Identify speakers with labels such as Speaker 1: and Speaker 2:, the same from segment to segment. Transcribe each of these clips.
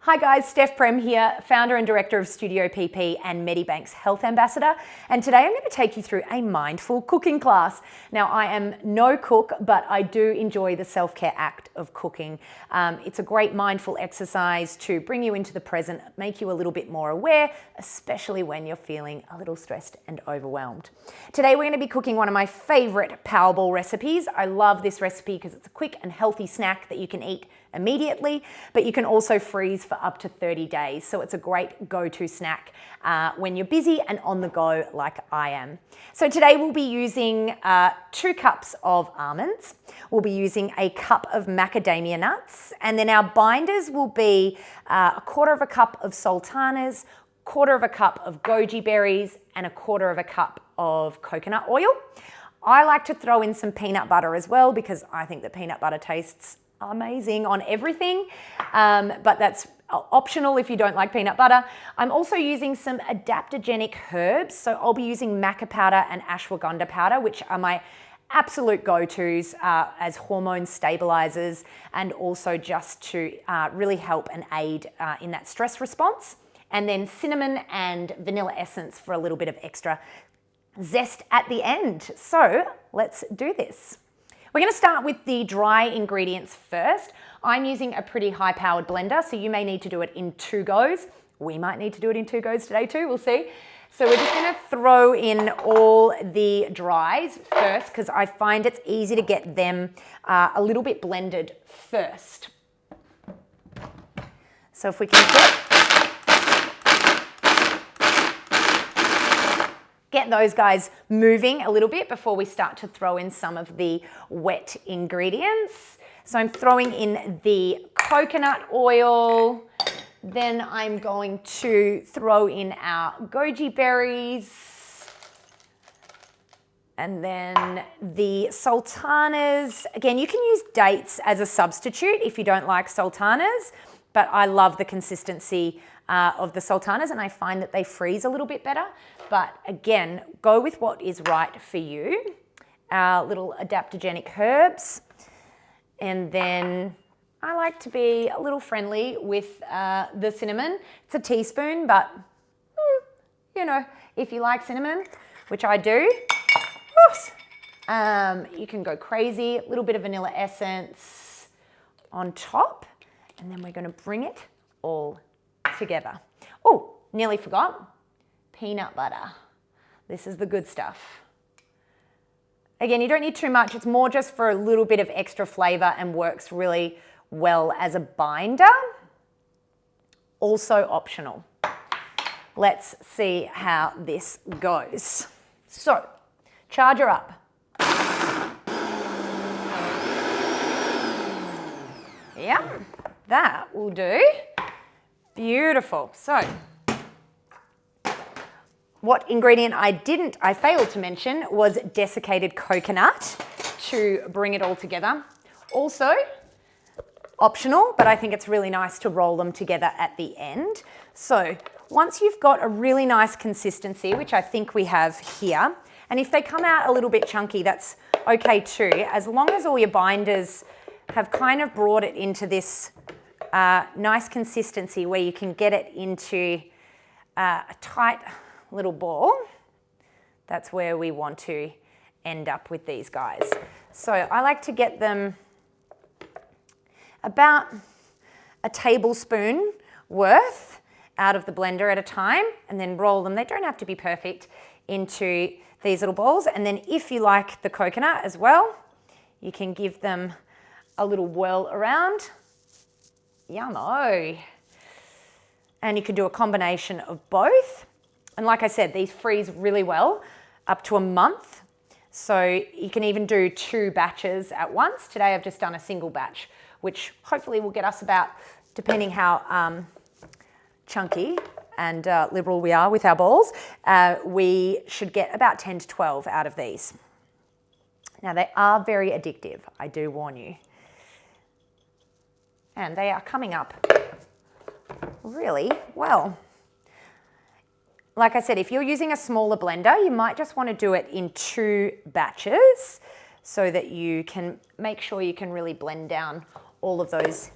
Speaker 1: Hi guys, Steph Prem here, founder and director of Studio PP and Medibank's Health Ambassador. And today I'm going to take you through a mindful cooking class. Now I am no cook, but I do enjoy the self-care act of cooking. It's a great mindful exercise to bring you into the present, make you a little bit more aware, especially when you're feeling a little stressed and overwhelmed. Today we're going to be cooking one of my favorite Powerball recipes. I love this recipe because it's a quick and healthy snack that you can eat immediately, but you can also freeze for up to 30 days. So it's a great go-to snack when you're busy and on the go like I am. So today we'll be using 2 cups of almonds. We'll be using a cup of macadamia nuts, and then our binders will be 1/4 cup of sultanas, 1/4 cup of goji berries, and 1/4 cup of coconut oil. I like to throw in some peanut butter as well because I think that peanut butter tastes amazing on everything, but that's optional if you don't like peanut butter. I'm also using some adaptogenic herbs, so I'll be using maca powder and ashwagandha powder, which are my absolute go-tos as hormone stabilizers and also just to really help and aid in that stress response. And then cinnamon and vanilla essence for a little bit of extra zest at the end. So let's do this. We're going to start with the dry ingredients first. I'm using a pretty high-powered blender, so you may need to do it in 2 goes. We might need to do it in 2 goes today too, we'll see. So we're just going to throw in all the dries first because I find it's easy to get them a little bit blended first. So if we can get those guys moving a little bit before we start to throw in some of the wet ingredients. So I'm throwing in the coconut oil, then I'm going to throw in our goji berries, and then the sultanas. Again, you can use dates as a substitute if you don't like sultanas, but I love the consistency of the sultanas and I find that they freeze a little bit better. But again, go with what is right for you. Our little adaptogenic herbs. And then I like to be a little friendly with the cinnamon. It's a teaspoon, but you know, if you like cinnamon, which I do, you can go crazy. A little bit of vanilla essence on top. And then we're going to bring it all together. Oh, nearly forgot. Peanut butter. This is the good stuff. Again, you don't need too much. It's more just for a little bit of extra flavor and works really well as a binder. Also optional. Let's see how this goes. So, charge her up. Yeah, that will do. Beautiful. So, what ingredient I failed to mention was desiccated coconut to bring it all together. Also, optional, but I think it's really nice to roll them together at the end. So once you've got a really nice consistency, which I think we have here, and if they come out a little bit chunky, that's okay too, as long as all your binders have kind of brought it into this nice consistency where you can get it into a tight little ball. That's where we want to end up with these guys. So I like to get them about a tablespoon worth out of the blender at a time and then roll them. They don't have to be perfect into these little balls. And then if you like the coconut as well, you can give them a little whirl around. Yummo. And you can do a combination of both. And like I said, these freeze really well, up to a month. So you can even do 2 batches at once. Today I've just done a single batch, which hopefully will get us about, depending how chunky and liberal we are with our balls, we should get about 10 to 12 out of these. Now they are very addictive, I do warn you. And they are coming up really well. Like I said, if you're using a smaller blender, you might just want to do it in 2 batches so that you can make sure you can really blend down all of those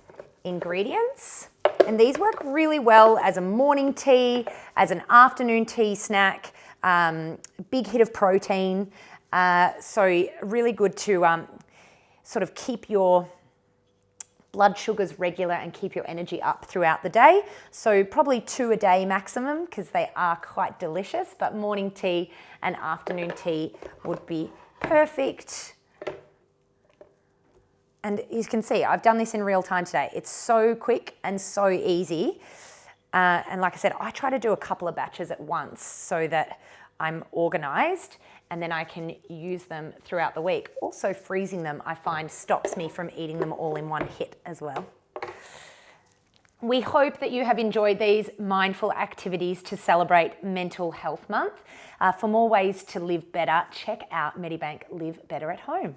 Speaker 1: ingredients. And these work really well as a morning tea, as an afternoon tea snack, big hit of protein. So really good to sort of keep your blood sugars regular and keep your energy up throughout the day. So probably 2 a day maximum because they are quite delicious, but morning tea and afternoon tea would be perfect. And you can see, I've done this in real time today. It's so quick and so easy. And like I said, I try to do a couple of batches at once so that I'm organized and then I can use them throughout the week. Also freezing them, I find, stops me from eating them all in one hit as well. We hope that you have enjoyed these mindful activities to celebrate Mental Health Month. For more ways to live better, check out Medibank Live Better at Home.